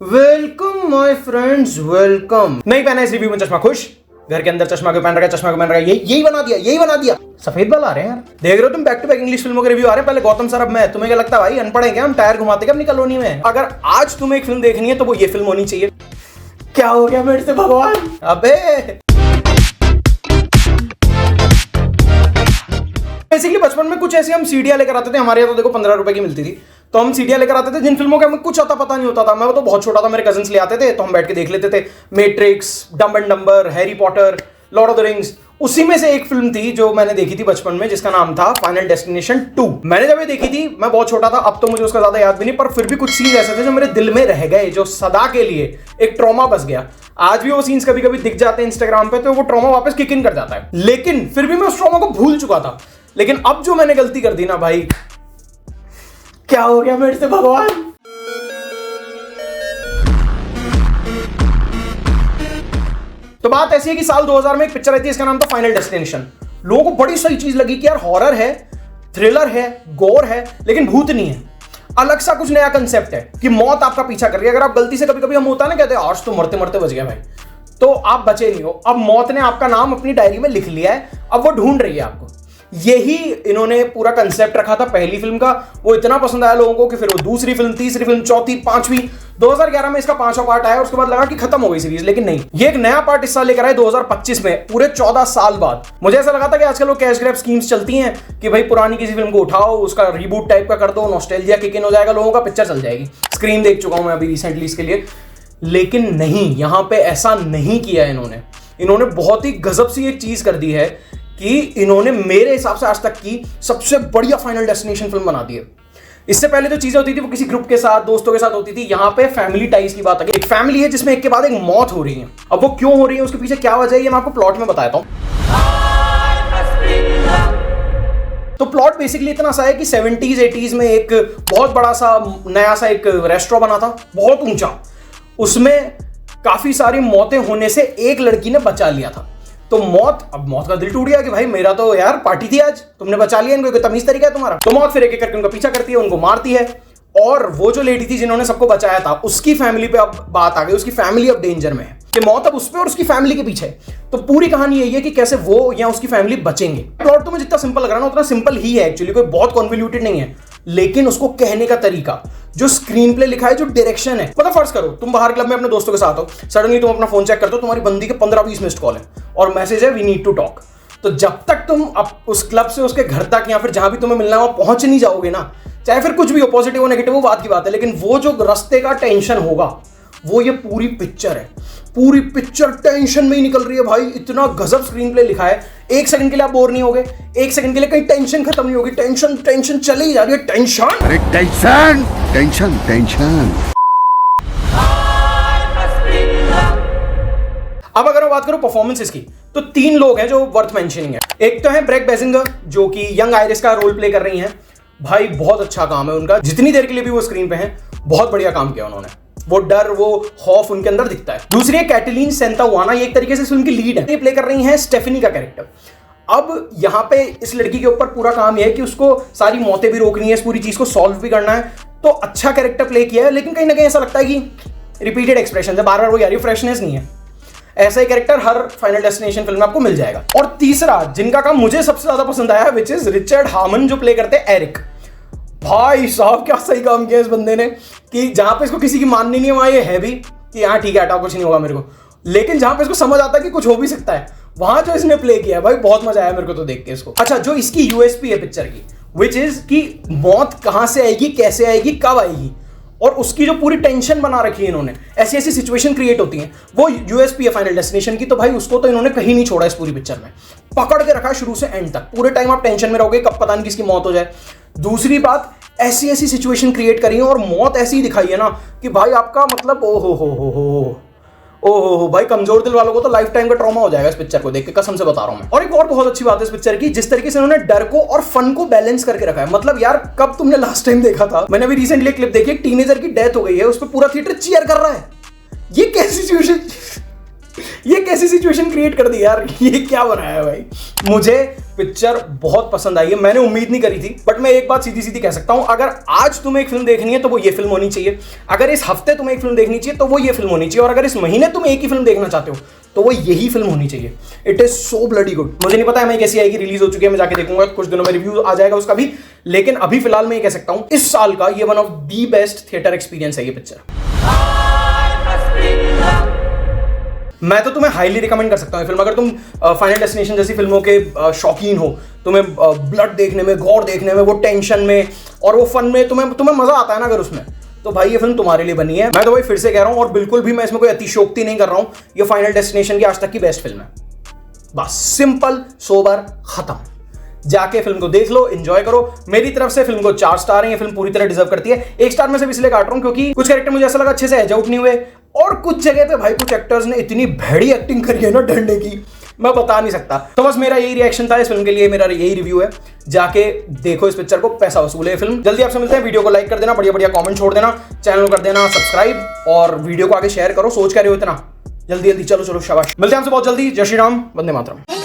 Welcome my friends, welcome. नहीं पहना इस रिव्यू में चश्मा, खुश? घर के अंदर चश्मा क्यों पहन रखा है? चश्मा क्यों पहन रखा है? यही बना दिया। सफेद बाल आ रहे हैं यार। देख रहे हो तुम, बैक टू बैक इंग्लिश फिल्मों के रिव्यू आ रहे हैं। पहले गौतम सर, अब मैं। तुम्हें क्या लगता है भाई अनपढ़ है क्या? हम टायर घुमाते क्या अपनी कॉलोनी में? अगर आज तुम्हें एक फिल्म देखनी है तो वो ये फिल्म होनी चाहिए। क्या हो गया मेरे से भगवान? अबे बेसिकली बचपन में कुछ ऐसे हम सीडियां लेकर आते थे। हमारे यहाँ तो देखो 15 रुपए की मिलती थी, तो हम सीडियां लेकर आते थे जिन फिल्मों का हमें कुछ आता पता नहीं होता था। मैं तो बहुत छोटा था, मेरे कजिन्स ले आते थे तो हम बैठ के देख लेते थे। Matrix, Dumb and Dumber, Harry Potter, Lord of the Rings. उसी में से एक फिल्म थी जो मैंने देखी थी बचपन में, जिसका नाम था फाइनल डेस्टिनेशन 2। मैंने जब ये देखी थी मैं बहुत छोटा था, अब तो मुझे उसका ज्यादा याद भी नहीं, पर फिर भी कुछ सीन्स ऐसे थे जो मेरे दिल में रह गए, जो सदा के लिए एक ट्रॉमा बस गया। आज भी वो सीन्स कभी कभी दिख जाते हैं इंस्टाग्राम पे, तो वो ट्रॉमा वापस किक इन कर जाता है। लेकिन फिर भी मैं उस ट्रॉमा को भूल चुका था। लेकिन अब जो मैंने गलती कर दी ना भाई, क्या हो गया मेरे से भगवान? तो बात ऐसी है कि साल 2000 में एक पिक्चर आई थी, इसका नाम था फाइनल डेस्टिनेशन। लोगों को बड़ी सही चीज लगी कि यार हॉरर है, थ्रिलर है, गोर है, लेकिन भूत नहीं है। अलग सा कुछ नया कंसेप्ट है कि मौत आपका पीछा कर रही है। अगर आप गलती से कभी कभी हम होता है ना, कहते हैं आज तो मरते मरते बच गया भाई, तो आप बचे नहीं हो। अब मौत ने आपका नाम अपनी डायरी में लिख लिया है, अब वो ढूंढ रही है आपको। यही इन्होंने पूरा कंसेप्ट रखा था पहली फिल्म का। वो इतना पसंद आया लोगों को कि फिर वो दूसरी फिल्म, तीसरी फिल्म, चौथी, पांचवी। 2011 में इसका 5वां पार्ट आया, उसके बाद लगा कि खत्म हो गई सीरीज, लेकिन नहीं, ये एक नया पार्ट इस साल लेकर आए 2025 में, पूरे 14 साल बाद। मुझे ऐसा लगा था कि आजकल वो कैश ग्रैब स्कीम्स चलती हैं कि भाई पुरानी किसी फिल्म को उठाओ, उसका रीबूट टाइप का कर दो, नॉस्टैल्जिया किक इन हो जाएगा लोगों का, पिक्चर चल जाएगी। स्क्रीन देख चुका हूं मैं अभी रिसेंटली इसके लिए, लेकिन नहीं, यहां पे ऐसा नहीं किया इन्होंने बहुत ही गजब सी एक चीज कर दी है कि इन्होंने मेरे हिसाब से आज तक की सबसे बढ़िया फाइनल डेस्टिनेशन फिल्म बना दी है। इससे पहले जो चीजें होती थी वो किसी ग्रुप के साथ, दोस्तों के साथ होती थी। यहां पे फैमिली टाइज की बात है। एक फैमिली है जिसमें एक के बाद एक मौत हो रही है। अब वो क्यों हो रही है, उसके पीछे क्या वजह है, ये मैं आपको प्लॉट में बताता हूं। तो प्लॉट बेसिकली इतना सा है कि 70s 80s में एक बहुत बड़ा सा नया सा एक रेस्टोरेंट बना था, बहुत ऊंचा। उसमें काफी सारी मौतें होने से एक लड़की ने बचा लिया था। तो अब मौत का दिल टूट गया कि भाई मेरा तो यार पार्टी थी आज, तुमने बचा लिया, इनको तमीज तरीका है तुम्हारा। तो मौत फिर एक एक करके उनका पीछा करती है, उनको मारती है। और वो जो लेडी थी जिन्होंने सबको बचाया था, उसकी फैमिली पे अब बात आ गई। उसकी फैमिली अब डेंजर में है कि मौत अब उस पे और उसकी फैमिली के पीछे है। तो पूरी कहानी यही है कि कैसे वो या उसकी फैमिली बचेंगे। प्लॉट तो मुझे जितना सिंपल लग रहा है ना, उतना सिंपल ही है एक्चुअली, कोई बहुत कॉन्वोल्यूटेड नहीं है। लेकिन उसको कहने का तरीका, जो स्क्रीन प्ले लिखा है, जो डायरेक्शन है। मतलब फर्ज करो तुम बाहर क्लब में अपने दोस्तों के साथ हो, सडनली तुम अपना फोन चेक करते हो, तुम्हारी बंदी के 15-20 मिस्ड कॉल है और मैसेज है वी नीड टू टॉक। तो जब तक तुम अब उस क्लब से उसके घर तक या फिर जहां भी तुम्हें मिलना है वहां पहुंच नहीं जाओगे ना, चाहे फिर कुछ भी हो, पॉजिटिव हो नेगेटिव हो, बात की बात है, लेकिन वो जो रास्ते का टेंशन होगा, वो ये पूरी पिक्चर है। पूरी पिक्चर टेंशन में ही निकल रही है भाई। इतना गजब स्क्रीन प्ले लिखा है, एक सेकंड के लिए आप बोर नहीं होगे, एक सेकंड के लिए कहीं टेंशन खत्म नहीं होगी। टेंशन चले ही जा रही है, टेंशन, अरे टेंशन टेंशन टेंशन। अब अगर मैं बात करूं परफॉर्मेंसेस की, तो 3 लोग हैं जो वर्थ मेंशनिंग है। एक तो है ब्रेक बेसिंगर, जो कि यंग आयरिस का रोल प्ले कर रही हैं। भाई बहुत अच्छा काम है उनका, जितनी देर के लिए भी वो स्क्रीन पे हैं, बहुत बढ़िया काम किया उन्होंने। वो डर, वो खौफ उनके अंदर दिखता है। दूसरी है कैटलीन सेंटावाना, ये एक तरीके से फिल्म की लीड है। ये प्ले कर रही हैं स्टेफनी का कैरेक्टर। अब यहाँ पे इस लड़की के ऊपर पूरा काम यह है कि उसको सारी मौतें भी रोकनी है, इस पूरी चीज को सॉल्व भी करना है। तो अच्छा कैरेक्टर प्ले किया है, लेकिन कहीं ना कहीं ऐसा लगता है कि रिपीटेड एक्सप्रेशन है, बार बार वो यार, फ्रेशनेस नहीं है। ऐसा ही कैरेक्टर हर फाइनल डेस्टिनेशन फिल्म में आपको मिल जाएगा। और तीसरा, जिनका काम मुझे सबसे ज्यादा पसंद आया, विच इज रिचर्ड हामन, जो प्ले करते हैं एरिक। भाई साहब क्या सही काम किया इस बंदे ने, कि जहां पे इसको किसी की माननी नहीं है वहां ये है भी कि हाँ ठीक है, हटाओ, कुछ नहीं होगा मेरे को। लेकिन जहां पे इसको समझ आता है कि कुछ हो भी सकता है, वहां जो इसने प्ले किया है भाई, बहुत मजा आया मेरे को तो देख के इसको। अच्छा, जो इसकी यूएसपी है पिक्चर की, विच इज कि मौत कहां से आएगी, कैसे आएगी, कब आएगी, और उसकी जो पूरी टेंशन बना रखी है इन्होंने, ऐसी ऐसी सिचुएशन क्रिएट होती हैं, वो यूएसपी है फाइनल डेस्टिनेशन की। तो भाई उसको तो इन्होंने कहीं नहीं छोड़ा इस पूरी पिक्चर में, पकड़ के रखा है शुरू से एंड तक। पूरे टाइम आप टेंशन में रहोगे कब पता नहीं किसकी मौत हो जाए। दूसरी बात, ऐसी ऐसी सिचुएशन क्रिएट करी है और मौत ऐसी ही दिखाई है ना कि भाई आपका मतलब ओ हो भाई, कमजोर दिल वालों को तो लाइफ टाइम का ट्रॉमा हो जाएगा इस पिक्चर को देख के, कसम से बता रहा हूं मैं। और एक और बहुत अच्छी बात है इस पिक्चर की, जिस तरीके से उन्होंने डर को और फन को बैलेंस करके रखा है। मतलब यार, कब तुमने लास्ट टाइम देखा था, मैंने अभी रिसेंटली क्लिप देखी, एक टीनेजर की डेथ हो गई है, उस पर पूरा थिएटर चीयर कर रहा है। ये कैसी सिचुएशन क्रिएट कर दी यार, ये क्या बनाया है भाई। मुझे पिक्चर बहुत पसंद आई है, मैंने उम्मीद नहीं करी थी। बट मैं एक बात सीधी सीधी कह सकता हूं, अगर आज तुम्हें एक फिल्म देखनी है तो वो ये फिल्म होनी चाहिए, अगर इस हफ्ते तुम्हें एक फिल्म देखनी चाहिए तो वो ये फिल्म होनी चाहिए, और अगर इस महीने तुम एक ही फिल्म देखना चाहते हो तो वो यही फिल्म होनी चाहिए। It is so bloody good. मुझे नहीं पता है मैं कैसी आएगी, रिलीज हो चुकी है, मैं जाके देखूंगा, कुछ दिनों में रिव्यू आ जाएगा उसका भी। लेकिन अभी फिलहाल मैं ये कह सकता हूं इस साल का ये one of the best theatre experience है ये पिक्चर। मैं तो तुम्हें हाईली रिकमेंड कर सकता हूँ फिल्म। अगर तुम फाइनल डेस्टिनेशन जैसी फिल्मों के शौकीन हो, तुम्हें ब्लड देखने में, गॉर देखने में, वो टेंशन में और वो फन में तुम्हें मजा आता है ना अगर उसमें, तो भाई ये फिल्म तुम्हारे लिए बनी है। मैं तो भाई फिर से कह रहा हूँ, और बिल्कुल भी मैं इसमें कोई अतिशयोक्ति नहीं कर रहा हूँ, ये फाइनल डेस्टिनेशन की आज तक की बेस्ट फिल्म है। बस सिंपल सोबर खत्म। जाके फिल्म को देख लो, एंजॉय करो। मेरी तरफ से फिल्म को 4 स्टार है, ये फिल्म पूरी तरह डिजर्व करती है। 1 स्टार में से इसलिए काट रहा हूं क्योंकि कुछ कैरेक्टर मुझे ऐसा लगा अच्छे से एज आउट नहीं हुए, और कुछ जगह पे भाई कुछ एक्टर्स ने इतनी भैड़ी एक्टिंग करी है ना डरने की, मैं बता नहीं सकता। तो बस मेरा यही रिएक्शन था इस फिल्म के लिए, मेरा यही रिव्यू है। जाके देखो इस पिक्चर को, पैसा वसूल है फिल्म। जल्दी आपसे मिलते हैं, वीडियो को लाइक कर देना, बढ़िया बढ़िया कमेंट छोड़ देना, चैनल को कर देना सब्सक्राइब, और वीडियो को आगे शेयर करो। सोच कर रहे हो इतना जल्दी जल्दी, चलो चलो शाबाश। मिलते हैं आपसे बहुत जल्दी। जय श्री राम, वंदे मातरम।